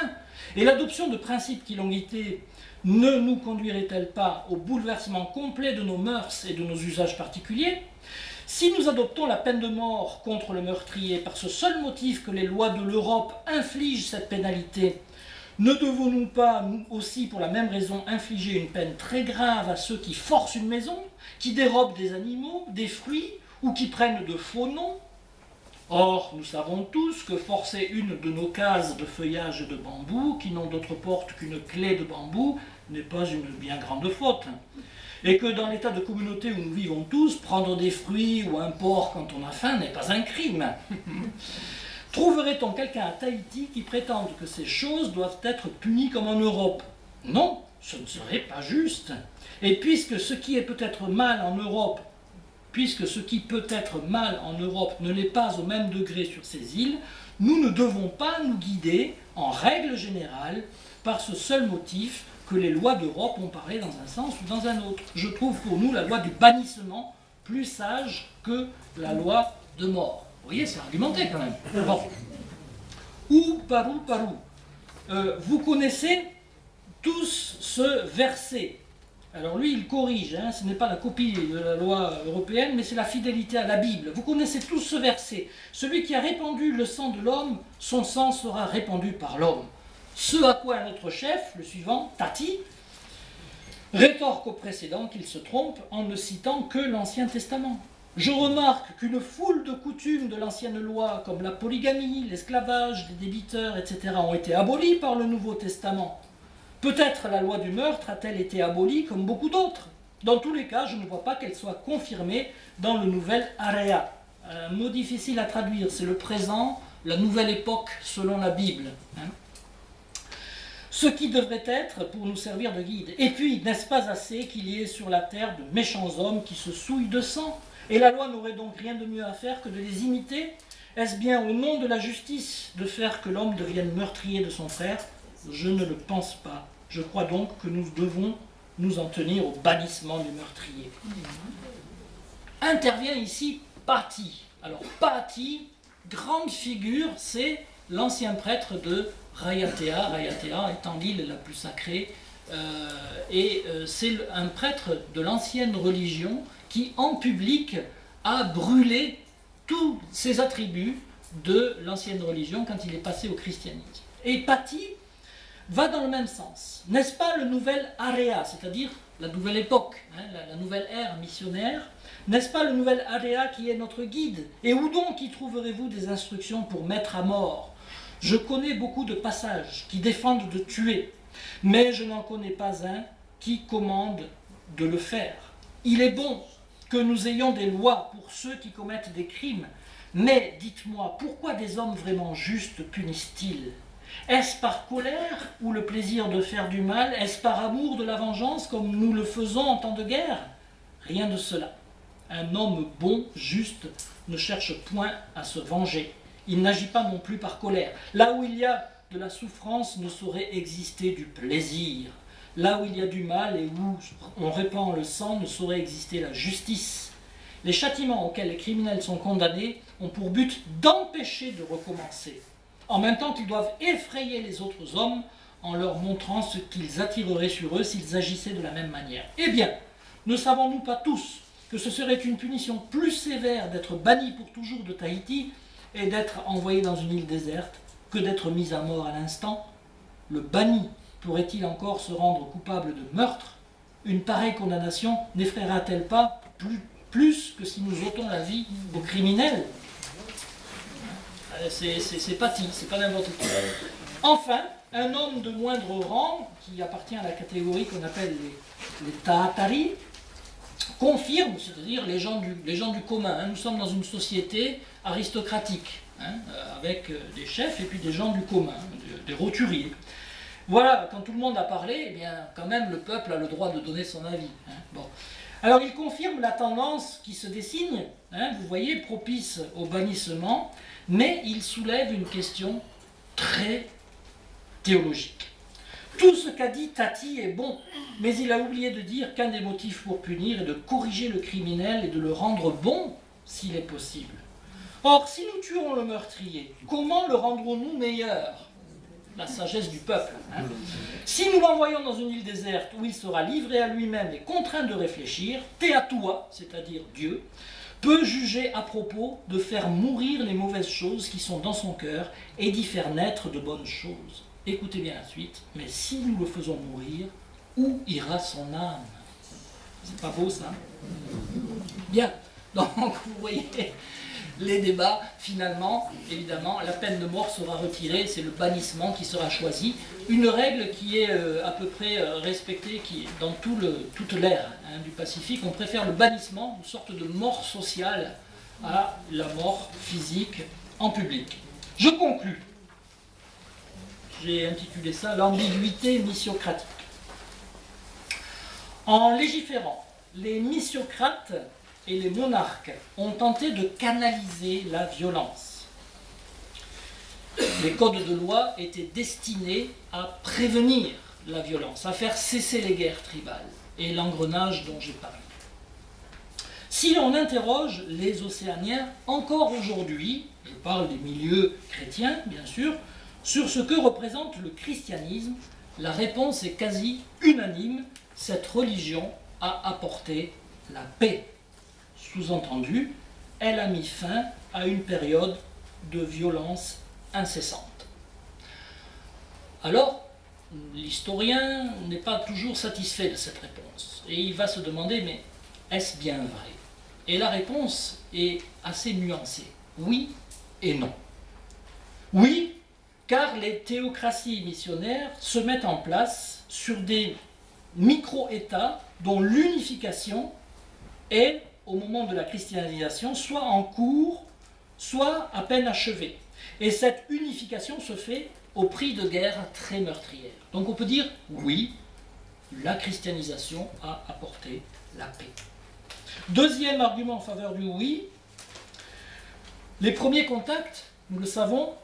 Et l'adoption de principes qui l'ont été ne nous conduirait-elle pas au bouleversement complet de nos mœurs et de nos usages particuliers? Si nous adoptons la peine de mort contre le meurtrier par ce seul motif que les lois de l'Europe infligent cette pénalité, ne devons-nous pas, nous aussi, pour la même raison, infliger une peine très grave à ceux qui forcent une maison, qui dérobent des animaux, des fruits, ou qui prennent de faux noms? Or, nous savons tous que forcer une de nos cases de feuillage et de bambou, qui n'ont d'autre porte qu'une clé de bambou, n'est pas une bien grande faute. Et que dans l'état de communauté où nous vivons tous, prendre des fruits ou un porc quand on a faim n'est pas un crime. Trouverait-on quelqu'un à Tahiti qui prétende que ces choses doivent être punies comme en Europe? Non, ce ne serait pas juste. Et puisque ce qui peut être mal en Europe ne l'est pas au même degré sur ces îles, nous ne devons pas nous guider, en règle générale, par ce seul motif que les lois d'Europe ont parlé dans un sens ou dans un autre. Je trouve pour nous la loi du bannissement plus sage que la loi de mort. Vous voyez, c'est argumenté quand même. Bon. Ou parou parou. Vous connaissez tous ce verset. Alors lui, il corrige, hein, ce n'est pas la copie de la loi européenne, mais c'est la fidélité à la Bible. Vous connaissez tous ce verset. Celui qui a répandu le sang de l'homme, son sang sera répandu par l'homme. Ce à quoi un autre chef, le suivant, Tati, rétorque au précédent qu'il se trompe en ne citant que l'Ancien Testament. Je remarque qu'une foule de coutumes de l'ancienne loi, comme la polygamie, l'esclavage, les débiteurs, etc., ont été abolies par le Nouveau Testament. Peut-être la loi du meurtre a-t-elle été abolie comme beaucoup d'autres. Dans tous les cas, je ne vois pas qu'elle soit confirmée dans le nouvel area. Un mot difficile à traduire, c'est le présent, la nouvelle époque selon la Bible. Hein. Ce qui devrait être pour nous servir de guide. Et puis, n'est-ce pas assez qu'il y ait sur la terre de méchants hommes qui se souillent de sang? Et la loi n'aurait donc rien de mieux à faire que de les imiter? Est-ce bien au nom de la justice de faire que l'homme devienne meurtrier de son frère? Je ne le pense pas. Je crois donc que nous devons nous en tenir au bannissement du meurtrier. Intervient ici Patti. Alors Patti, grande figure, c'est l'ancien prêtre de Raiatea, Raiatea étant l'île la plus sacrée, c'est un prêtre de l'ancienne religion qui, en public, a brûlé tous ses attributs de l'ancienne religion quand il est passé au christianisme. Et Patti va dans le même sens. N'est-ce pas le nouvel area, c'est-à-dire la nouvelle époque, hein, la nouvelle ère missionnaire? N'est-ce pas le nouvel area qui est notre guide? Et où donc y trouverez-vous des instructions pour mettre à mort? Je connais beaucoup de passages qui défendent de tuer, mais je n'en connais pas un qui commande de le faire. Il est bon que nous ayons des lois pour ceux qui commettent des crimes, mais dites-moi, pourquoi des hommes vraiment justes punissent-ils? Est-ce par colère ou le plaisir de faire du mal? Est-ce par amour de la vengeance comme nous le faisons en temps de guerre? Rien de cela. Un homme bon, juste, ne cherche point à se venger. Il n'agit pas non plus par colère. Là où il y a de la souffrance, ne saurait exister du plaisir. Là où il y a du mal et où on répand le sang, ne saurait exister la justice. Les châtiments auxquels les criminels sont condamnés ont pour but d'empêcher de recommencer, en même temps qu'ils doivent effrayer les autres hommes en leur montrant ce qu'ils attireraient sur eux s'ils agissaient de la même manière. Eh bien, ne savons-nous pas tous que ce serait une punition plus sévère d'être banni pour toujours de Tahiti et d'être envoyé dans une île déserte que d'être mis à mort à l'instant? Le banni pourrait-il encore se rendre coupable de meurtre? Une pareille condamnation n'effraiera-t-elle pas plus que si nous ôtons la vie aux criminels? C'est pas dit, c'est pas n'importe quoi. Enfin, un homme de moindre rang, qui appartient à la catégorie qu'on appelle les Taatari, confirme, c'est-à-dire les gens du commun. Nous sommes dans une société aristocratique, avec des chefs et puis des gens du commun, des roturiers. Voilà, quand tout le monde a parlé, eh bien, quand même, le peuple a le droit de donner son avis. Bon. Alors, il confirme la tendance qui se dessine, vous voyez, propice au bannissement, mais il soulève une question très théologique. Tout ce qu'a dit Tati est bon, mais il a oublié de dire qu'un des motifs pour punir est de corriger le criminel et de le rendre bon, s'il est possible. Or, si nous tuons le meurtrier, comment le rendrons-nous meilleur? La sagesse du peuple. Si nous l'envoyons dans une île déserte où il sera livré à lui-même et contraint de réfléchir, Teatua, c'est-à-dire Dieu, peut juger à propos de faire mourir les mauvaises choses qui sont dans son cœur et d'y faire naître de bonnes choses. Écoutez bien la suite. Mais si nous le faisons mourir, où ira son âme? C'est pas beau ça? Bien. Donc vous voyez les débats, finalement, évidemment, la peine de mort sera retirée, c'est le bannissement qui sera choisi. Une règle qui est à peu près respectée dans toute l'ère du Pacifique. On préfère le bannissement, une sorte de mort sociale, à la mort physique en public. Je conclus. J'ai intitulé ça « L'ambiguïté missiocratique ». En légiférant, les missiocrates et les monarques ont tenté de canaliser la violence. Les codes de loi étaient destinés à prévenir la violence, à faire cesser les guerres tribales et l'engrenage dont j'ai parlé. Si l'on interroge les Océaniens, encore aujourd'hui, je parle des milieux chrétiens bien sûr, sur ce que représente le christianisme, la réponse est quasi unanime: cette religion a apporté la paix. Sous-entendu, elle a mis fin à une période de violence incessante. Alors, l'historien n'est pas toujours satisfait de cette réponse. Et il va se demander, mais est-ce bien vrai? Et la réponse est assez nuancée. Oui et non. Oui, car les théocraties missionnaires se mettent en place sur des micro-États dont l'unification est, au moment de la christianisation, soit en cours, soit à peine achevée. Et cette unification se fait au prix de guerres très meurtrières. Donc on peut dire, oui, la christianisation a apporté la paix. Deuxième argument en faveur du oui, les premiers contacts, nous le savons,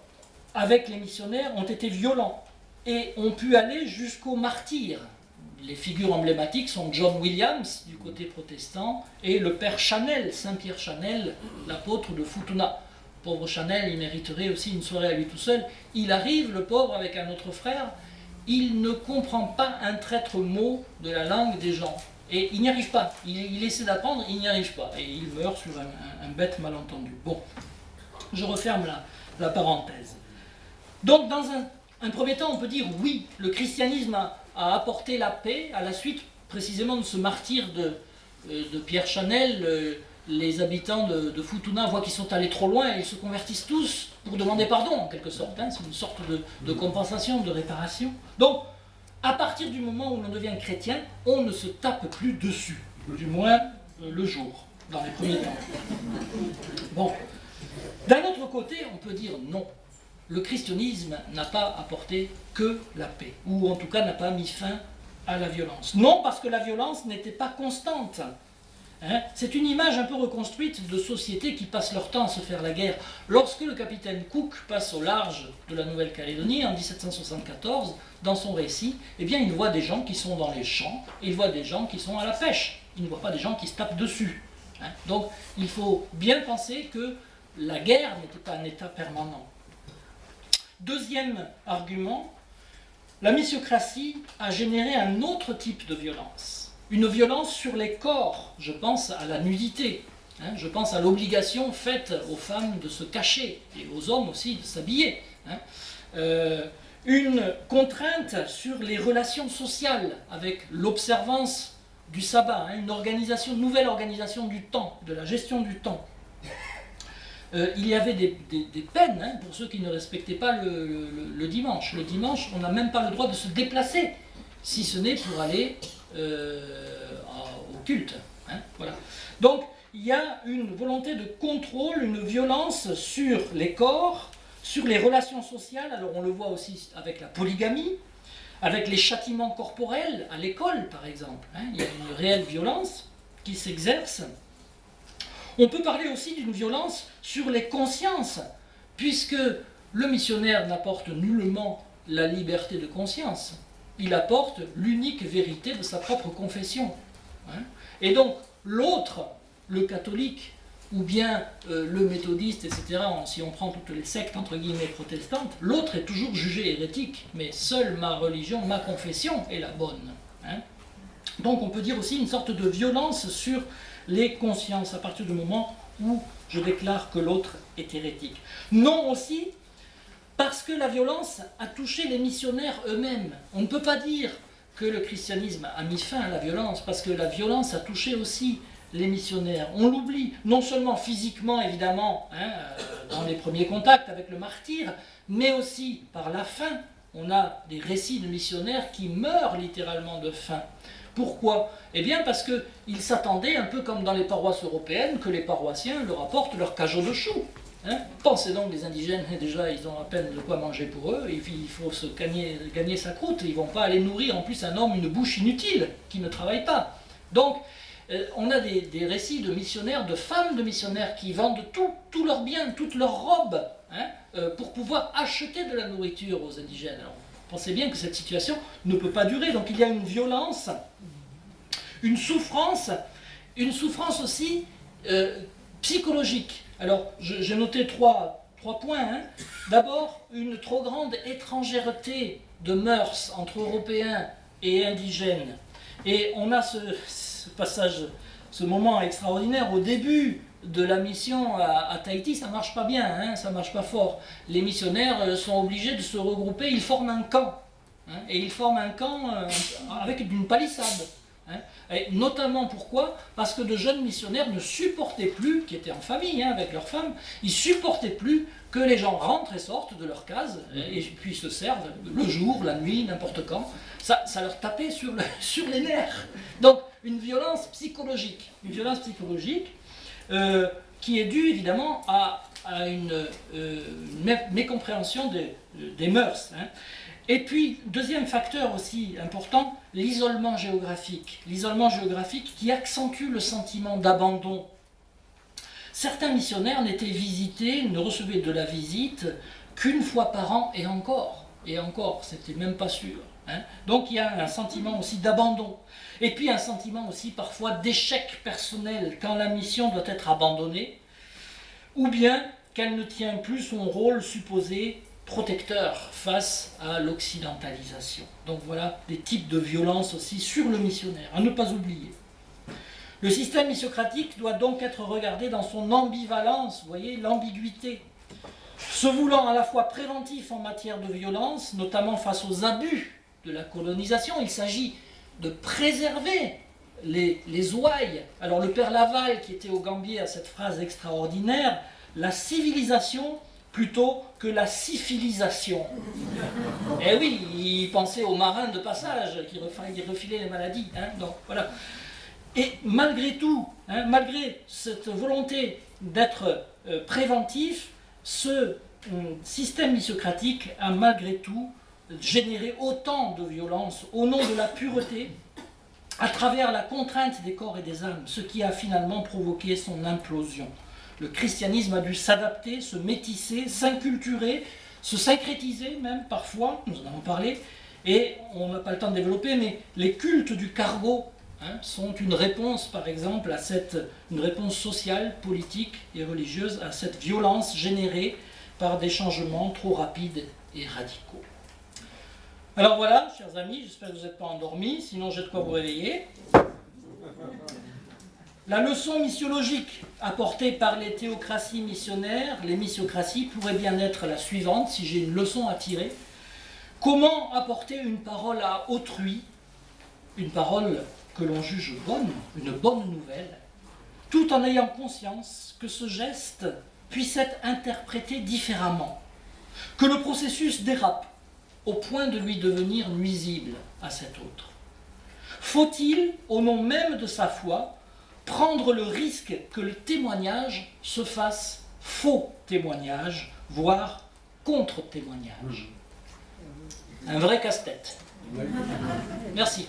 avec les missionnaires ont été violents et ont pu aller jusqu'au martyre. Les figures emblématiques sont John Williams, du côté protestant, et le père Chanel, Saint-Pierre Chanel, l'apôtre de Futuna. Pauvre Chanel, il mériterait aussi une soirée à lui tout seul. Il arrive, le pauvre, avec un autre frère, il ne comprend pas un traître mot de la langue des gens. Et il n'y arrive pas. Il essaie d'apprendre, il n'y arrive pas. Et il meurt sur un bête malentendu. Bon, je referme la parenthèse. Donc, dans un premier temps, on peut dire oui, le christianisme a apporté la paix à la suite précisément de ce martyre de Pierre Chanel. Les habitants de Futuna voient qu'ils sont allés trop loin et ils se convertissent tous pour demander pardon en quelque sorte. C'est une sorte de compensation, de réparation. Donc, à partir du moment où l'on devient chrétien, on ne se tape plus dessus, du moins le jour, dans les premiers temps. Bon, d'un autre côté, on peut dire non. le christianisme n'a pas apporté que la paix, ou en tout cas n'a pas mis fin à la violence. Non, parce que la violence n'était pas constante. Hein, c'est une image un peu reconstruite de sociétés qui passent leur temps à se faire la guerre. Lorsque le capitaine Cook passe au large de la Nouvelle-Calédonie en 1774, dans son récit, eh bien, il voit des gens qui sont dans les champs, et il voit des gens qui sont à la pêche. Il ne voit pas des gens qui se tapent dessus. Hein. Donc, il faut bien penser que la guerre n'était pas un état permanent. Deuxième argument, la missiocratie a généré un autre type de violence. Une violence sur les corps, je pense à la nudité, hein, je pense à l'obligation faite aux femmes de se cacher, et aux hommes aussi de s'habiller. Hein. Une contrainte sur les relations sociales, avec l'observance du sabbat, hein, une nouvelle organisation du temps, de la gestion du temps. Il y avait des peines hein, pour ceux qui ne respectaient pas le dimanche. Le dimanche, on n'a même pas le droit de se déplacer, si ce n'est pour aller au culte. Hein, voilà. Donc, il y a une volonté de contrôle, une violence sur les corps, sur les relations sociales. Alors, on le voit aussi avec la polygamie, avec les châtiments corporels à l'école, par exemple. Hein, il y a une réelle violence qui s'exerce. On peut parler aussi d'une violence sur les consciences, puisque le missionnaire n'apporte nullement la liberté de conscience. Il apporte l'unique vérité de sa propre confession. Hein. Et donc, l'autre, le catholique, ou bien le méthodiste, etc., si on prend toutes les sectes, entre guillemets, protestantes, l'autre est toujours jugé hérétique, mais seule ma religion, ma confession est la bonne. Hein. Donc, on peut dire aussi une sorte de violence sur les consciences, à partir du moment où je déclare que l'autre est hérétique. Non aussi, parce que la violence a touché les missionnaires eux-mêmes. On ne peut pas dire que le christianisme a mis fin à la violence, parce que la violence a touché aussi les missionnaires. On l'oublie, non seulement physiquement, évidemment, hein, dans les premiers contacts avec le martyr, mais aussi par la faim. On a des récits de missionnaires qui meurent littéralement de faim. Pourquoi? Eh bien parce qu'ils s'attendaient, un peu comme dans les paroisses européennes, que les paroissiens leur apportent leur cajot de choux. Hein? Pensez donc, les indigènes, déjà, ils ont à peine de quoi manger pour eux, et puis il faut se gagner sa croûte. Ils ne vont pas aller nourrir en plus un homme une bouche inutile, qui ne travaille pas. Donc, on a des récits de missionnaires, de femmes de missionnaires, qui vendent tous leurs biens, toutes leurs robes, hein, pour pouvoir acheter de la nourriture aux indigènes. Alors, pensez bien que cette situation ne peut pas durer, donc il y a une violence, une souffrance aussi psychologique. Alors, j'ai noté trois points. Hein. D'abord, une trop grande étrangèreté de mœurs entre Européens et indigènes. Et on a ce passage, ce moment extraordinaire au début de la mission à Tahiti. Ça ne marche pas bien, hein, ça ne marche pas fort. Les missionnaires sont obligés de se regrouper, ils forment un camp. Hein, et ils forment un camp avec une palissade. Hein, et notamment pourquoi? Parce que de jeunes missionnaires ne supportaient plus, qui étaient en famille hein, avec leurs femmes, ils supportaient plus que les gens rentrent et sortent de leur case et puis se servent le jour, la nuit, n'importe quand. Ça leur tapait sur les nerfs. Donc une violence psychologique. Une violence psychologique qui est due évidemment à une mécompréhension des mœurs. Hein. Et puis, deuxième facteur aussi important, l'isolement géographique. L'isolement géographique qui accentue le sentiment d'abandon. Certains missionnaires n'étaient visités, ne recevaient de la visite qu'une fois par an, et encore, c'était même pas sûr. Hein. Donc il y a un sentiment aussi d'abandon. Et puis un sentiment aussi parfois d'échec personnel quand la mission doit être abandonnée, ou bien qu'elle ne tient plus son rôle supposé protecteur face à l'occidentalisation. Donc voilà des types de violences aussi sur le missionnaire, à ne pas oublier. Le système missiocratique doit donc être regardé dans son ambivalence, vous voyez, l'ambiguïté. Se voulant à la fois préventif en matière de violence, notamment face aux abus de la colonisation, il s'agit de préserver les ouailles. Alors le père Laval, qui était au Gambier, a cette phrase extraordinaire, la civilisation plutôt que la syphilisation. Eh oui, il pensait aux marins de passage qui refilaient les maladies. Hein, donc voilà. Et malgré tout, hein, malgré cette volonté d'être préventif, ce système missiocratique a malgré tout généré autant de violence au nom de la pureté, à travers la contrainte des corps et des âmes, ce qui a finalement provoqué son implosion. Le christianisme a dû s'adapter, se métisser, s'inculturer, se syncrétiser même parfois, nous en avons parlé, et on n'a pas le temps de développer, mais les cultes du cargo sont une réponse, par exemple, à une réponse sociale, politique et religieuse à cette violence générée par des changements trop rapides et radicaux. Alors voilà, chers amis, j'espère que vous n'êtes pas endormis, sinon j'ai de quoi vous réveiller. La leçon missiologique apportée par les théocraties missionnaires, les missiocraties, pourrait bien être la suivante, si j'ai une leçon à tirer. Comment apporter une parole à autrui, une parole que l'on juge bonne, une bonne nouvelle, tout en ayant conscience que ce geste puisse être interprété différemment, que le processus dérape au point de lui devenir nuisible à cet autre. Faut-il, au nom même de sa foi, prendre le risque que le témoignage se fasse faux témoignage, voire contre-témoignage? Un vrai casse-tête. Merci.